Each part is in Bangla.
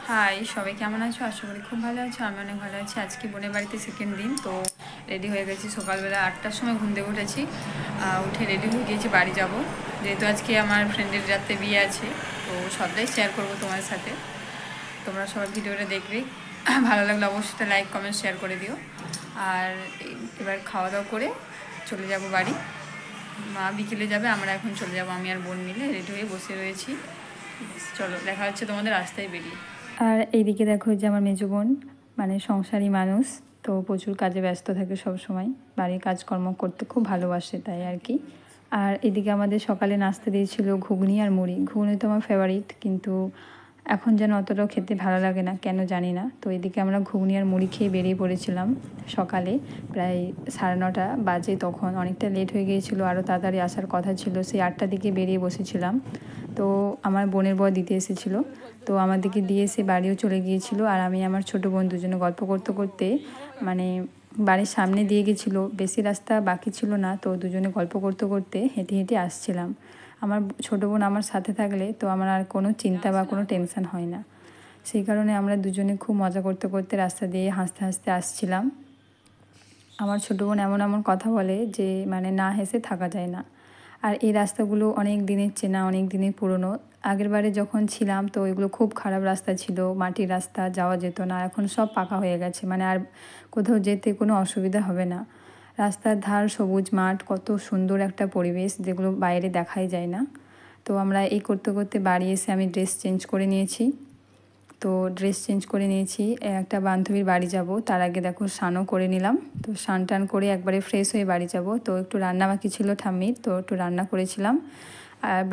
হাই, সবাই কেমন আছো? আশা করি খুব ভালো আছো। আমি অনেক ভালো আছি। আজকে বোনের বাড়িতে সেকেন্ড দিন, তো রেডি হয়ে গেছি। সকালবেলা 8টার সময় ঘুম থেকে উঠেছি, উঠে রেডি হয়ে গিয়েছি বাড়ি যাব। যেহেতু আজকে আমার ফ্রেন্ডের রাতে বিয়ে আছে, তো সবটাই শেয়ার করবো তোমার সাথে। তোমরা সবাই ভিডিওটা দেখবে, ভালো লাগলে অবশ্যই লাইক কমেন্ট শেয়ার করে দিও। আর এবার খাওয়া দাওয়া করে চলে যাব বাড়ি। মা বিকেলে যাবে, আমরা এখন চলে যাব। আমি আর বোন মিলে রেডি হয়ে বসে রয়েছি। চলো, দেখা হচ্ছে তোমাদের রাস্তায় বেরিয়ে। আর এইদিকে দেখো যে আমার মেজো বোন, মানে সংসারী মানুষ, তো প্রচুর কাজে ব্যস্ত থাকে সব সময়, বাড়ির কাজকর্ম করতে খুব ভালোবাসে, তাই আর কি। আর এদিকে আমাদের সকালে নাস্তা দিয়েছিল ঘুগনি আর মুড়ি। ঘুগনি তো আমার ফেভারিট, কিন্তু এখন যেন অতটাও খেতে ভালো লাগে না, কেন জানি না। তো এদিকে আমরা ঘুগনি আর মুড়ি খেয়ে বেরিয়ে পড়েছিলাম সকালে। প্রায় 9:30 বাজে, তখন অনেকটা লেট হয়ে গিয়েছিলো, আরও তাড়াতাড়ি আসার কথা ছিল। সেই 8টার দিকে বেরিয়ে বসেছিলাম। তো আমার বোনের বর দিতে এসেছিলো, তো আমাদেরকে দিয়ে এসে বাড়িও চলে গিয়েছিল। আর আমি আমার ছোটো বোন দুজনে গল্প করতে করতে, মানে বাড়ির সামনে দিয়ে গেছিলো, বেশি রাস্তা বাকি ছিল না, তো দুজনে গল্প করতে করতে হেঁটে হেঁটে আসছিলাম। আমার ছোটো বোন আমার সাথে থাকলে তো আমার আর কোনো চিন্তা বা কোনো টেনশন হয় না। সেই কারণে আমরা দুজনে খুব মজা করতে করতে রাস্তা দিয়ে হাসতে হাসতে আসছিলাম। আমার ছোটো বোন এমন এমন কথা বলে যে মানে না হেসে থাকা যায় না। আর এই রাস্তাগুলো অনেক দিনের চেনা, অনেক দিনের পুরনো। আগের বারে যখন ছিলাম তো এগুলো খুব খারাপ রাস্তা ছিল, মাটির রাস্তা, যাওয়া যেত না। এখন সব পাকা হয়ে গেছে, মানে আর কোথাও যেতে কোনো অসুবিধা হবে না। রাস্তার ধার সবুজ মাঠ, কত সুন্দর একটা পরিবেশ, যেগুলো বাইরে দেখাই যায় না। তো আমরা এই করতে করতে বাড়ি এসে আমি ড্রেস চেঞ্জ করে নিয়েছি। তো ড্রেস চেঞ্জ করে নিয়েছি, একটা বান্ধবীর বাড়ি যাব, তার আগে দেখো স্নানও করে নিলাম। তো স্নান টান করে একবারে ফ্রেশ হয়ে বাড়ি যাব। তো একটু রান্না বাকি ছিল ঠাম্মির, তো একটু রান্না করেছিলাম। আর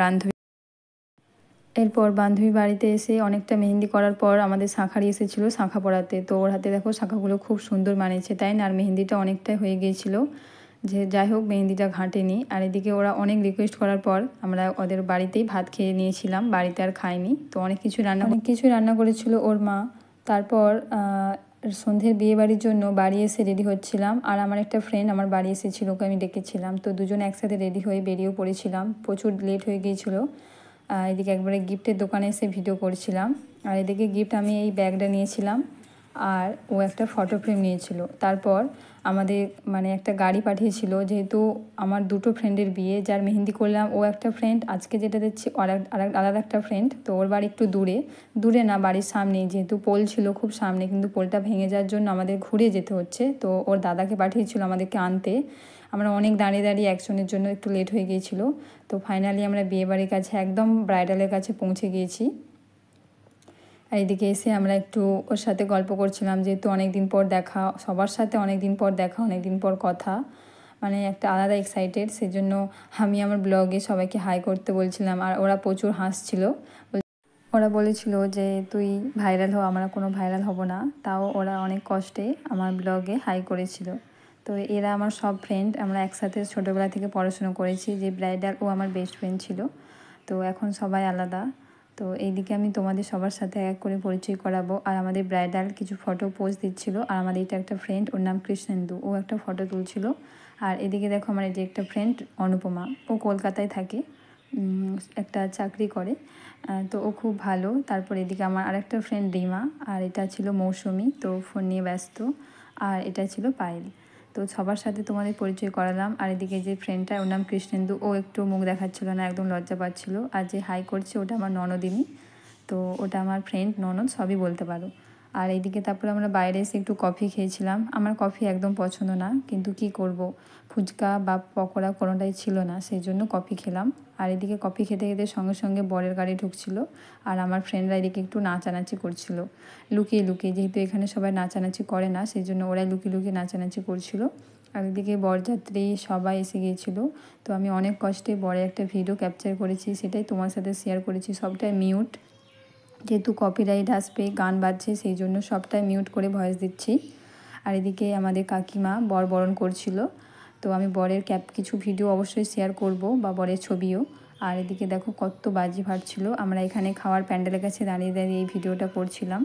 এরপর বান্ধবী বাড়িতে এসে অনেকটা মেহেন্দি করার পর আমাদের শাঁখারি এসেছিলো শাঁখা পরাতে। তো ওর হাতে দেখো শাঁখাগুলো খুব সুন্দর মানিয়েছে, তাই না? আর মেহেন্দিটা অনেকটাই হয়ে গিয়েছিলো, যে যাই হোক মেহেন্দিটা ঘাঁটেনি। আর এদিকে ওরা অনেক রিকোয়েস্ট করার পর আমরা ওদের বাড়িতেই ভাত খেয়ে নিয়েছিলাম, বাড়িতে আর খাইনি। তো অনেক কিছু রান্না করেছিল ওর মা। তারপর সন্ধ্যের বিয়ে বাড়ির জন্য বাড়ি এসে রেডি হচ্ছিলাম। আর আমার একটা ফ্রেন্ড আমার বাড়ি এসেছিলো, ওকে আমি ডেকেছিলাম। তো দুজনে একসাথে রেডি হয়ে বেরিয়েও পড়েছিলাম, প্রচুর লেট হয়ে গিয়েছিলো। এদিকে একবারে গিফটের দোকানে এসে ভিডিও করছিলাম। আর এদিকে গিফট আমি এই ব্যাগটা নিয়েছিলাম, আর ও একটা ফটো ফ্রেম নিয়েছিল। তারপর আমাদের মানে একটা গাড়ি পাঠিয়েছিল, যেহেতু আমার দুটো ফ্রেন্ডের বিয়ে, যার মেহেন্দি করলাম ও একটা ফ্রেন্ড, আজকে যেটা দিচ্ছি আলাদা একটা ফ্রেন্ড। তো ওর বাড়ি একটু দূরে, দূরে না বাড়ির সামনেই, যেহেতু পোল ছিল খুব সামনে, কিন্তু পোলটা ভেঙে যাওয়ার জন্য আমাদের ঘুরে যেতে হচ্ছে। তো ওর দাদাকে পাঠিয়েছিল আমাদেরকে আনতে। আমরা অনেক দাঁড়িয়ে দাঁড়িয়ে একজনের জন্য একটু লেট হয়ে গিয়েছিলো। তো ফাইনালি আমরা বিয়েবাড়ির কাছে একদম ব্রাইডালের কাছে পৌঁছে গিয়েছি। আর এদিকে এসে আমরা একটু ওর সাথে গল্প করছিলাম, যেহেতু অনেক দিন পর দেখা, সবার সাথে অনেক দিন পর দেখা, অনেক দিন পর কথা, মানে একটা আলাদা এক্সাইটেড। সেজন্য আমি আমার ব্লগে সবাইকে হাই করতে বলছিলাম, আর ওরা প্রচুর হাসছিল। ওরা বলেছিল যে তুই ভাইরাল হ, আমরা কোনো ভাইরাল হব না, তাও ওরা অনেক কষ্টে আমার ব্লগে হাই করেছিল। তো এরা আমার সব ফ্রেন্ড, আমরা একসাথে ছোটোবেলা থেকে পড়াশুনো করেছি। যে ব্রাইডাল ও আমার বেস্ট ফ্রেন্ড ছিল, তো এখন সবাই আলাদা। তো এইদিকে আমি তোমাদের সবার সাথে এক করে পরিচয় করাবো। আর আমাদের ব্রাইডাল কিছু ফটো পোস্ট দিচ্ছিল। আর আমাদের এটা একটা ফ্রেন্ড, ওর নাম কৃষ্ণেন্দু, ও একটা ফটো তুলছিল। আর এদিকে দেখো আমার এই যে একটা ফ্রেন্ড অনুপমা, ও কলকাতায় থাকে, একটা চাকরি করে। তো ও খুব ভালো। তারপর এদিকে আমার আরেকটা ফ্রেন্ড রিমা, আর এটা ছিল মৌসুমি, তো ফোন নিয়ে ব্যস্ত। আর এটা ছিল পায়েল। তো সবার সাথে তোমাদের পরিচয় করালাম। আর এদিকে যে ফ্রেন্ডটা, ওর নাম কৃষ্ণেন্দু, ও একটু মুখ দেখাচ্ছিল না, একদম লজ্জা পাচ্ছিল। আর যে হাই করছে ওটা আমার ননদিনী, তো ওটা আমার ফ্রেন্ড, ননদ সবই বলতে পারো। আর এইদিকে তারপরে আমরা বাইরে এসে একটু কফি খেয়েছিলাম। আমার কফি একদম পছন্দ না, কিন্তু কি করব, ফুচকা বা পকোড়া কোনোটাই ছিল না, সেই জন্য কফি খেলাম। আর এদিকে কফি খেতে খেতে সঙ্গে সঙ্গে বরের গাড়ি ঢুকছিল। আর আমার ফ্রেন্ডরা এদিকে একটু নাচানাচি করছিল লুকিয়ে লুকিয়ে, যেহেতু এখানে সবাই নাচানাচি করে না, সেই জন্য ওরাই লুকিয়ে লুকিয়ে নাচানাচি করছিল। আর এদিকে বরযাত্রী সবাই এসে গিয়েছিল। তো আমি অনেক কষ্টে বড় একটা ভিডিও ক্যাপচার করেছি, সেটাই তোমার সাথে শেয়ার করেছি। সবটাই মিউট, যেহেতু কপিরাইট আসবে, গান বাজছে, সেই জন্য সবটাই মিউট করে ভয়েস দিচ্ছি। আর এদিকে আমাদের কাকিমা বর বরণ করছিল। তো আমি বরের কিছু ভিডিও অবশ্যই শেয়ার করব, বা বরের ছবিও। আর এদিকে দেখো কত বাজি ফাটছিল। আমরা এখানে খাওয়ার প্যান্ডেলের কাছে দাঁড়িয়ে দাঁড়িয়ে এই ভিডিওটা করছিলাম।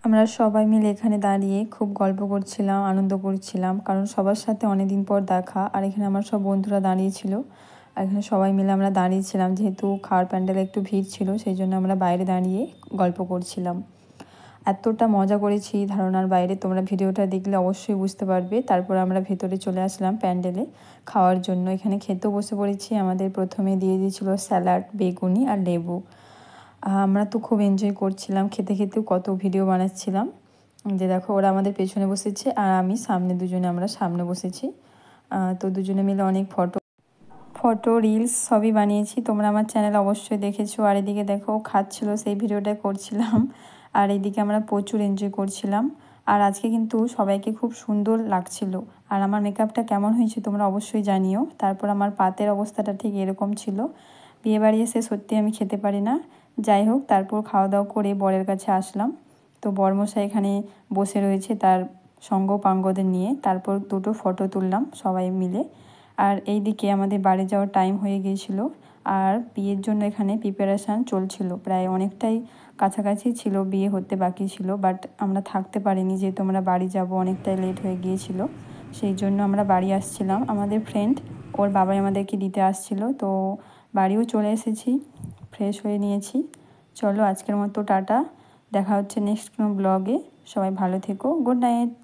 আমরা সবাই মিলে এখানে দাঁড়িয়ে খুব গল্প করছিলাম, আনন্দ করছিলাম, কারণ সবার সাথে অনেকদিন পর দেখা। আর এখানে আমার সব বন্ধুরা দাঁড়িয়েছিল, আর এখানে সবাই মিলে আমরা দাঁড়িয়েছিলাম। যেহেতু খাওয়ার প্যান্ডেলে একটু ভিড় ছিল, সেই জন্য আমরা বাইরে দাঁড়িয়ে গল্প করছিলাম। এতটা মজা করেছি ধারণার বাইরে, তোমরা ভিডিওটা দেখলে অবশ্যই বুঝতে পারবে। তারপর আমরা ভেতরে চলে আসলাম প্যান্ডেলে খাওয়ার জন্য। এখানে খেতেও বসে পড়েছি। আমাদের প্রথমে দিয়ে দিয়েছিল স্যালাড, বেগুনি আর লেবু। আমরা তো খুব এনজয় করছিলাম, খেতে খেতেও কত ভিডিও বানাচ্ছিলাম। যে দেখো ওরা আমাদের পেছনে বসেছে আর আমি সামনে, দুজনে আমরা সামনে বসেছি। তো দুজনে মিলে অনেক ফটো রিলস সবই বানিয়েছি। তোমরা আমার চ্যানেল অবশ্যই দেখেছো। আর এদিকে দেখো খাচ্ছিলো, সেই ভিডিওটা করছিলাম। আর এদিকে আমরা প্রচুর এনজয় করছিলাম। আর আজকে কিন্তু সবাইকে খুব সুন্দর লাগছিল। আর আমার মেকআপটা কেমন হয়েছে তোমরা অবশ্যই জানিও। তারপর আমার পাতের অবস্থাটা ঠিক এরকম ছিল। বিয়েবাড়ি এসে সত্যি আমি খেতে পারি না। যাই হোক, তারপর খাওয়া দাওয়া করে বরের কাছে আসলাম। তো বরমশাই এখানে বসে রয়েছে তার সঙ্গ পাঙ্গদের নিয়ে। তারপর দুটো ফটো তুললাম সবাই মিলে। আর এই দিকে আমাদের বাড়ি যাওয়ার টাইম হয়ে গিয়েছিল। আর বিয়ের জন্য এখানে প্রিপারেশান চলছিল, প্রায় অনেকটাই কাছাকাছি ছিল, বিয়ে হতে বাকি ছিল। বাট আমরা থাকতে পারিনি, যেহেতু আমরা বাড়ি যাব, অনেকটাই লেট হয়ে গিয়েছিল। সেই জন্য আমরা বাড়ি আসছিলাম। আমাদের ফ্রেন্ড, ওর বাবাই আমাদেরকে দিতে আসছিল। তো বাড়িও চলে এসেছি, ফ্রেশ হয়ে নিয়েছি। চলো আজকের মতো টাটা, দেখা হচ্ছে নেক্সট কোনো ব্লগে। সবাই ভালো থেকো, গুড নাইট।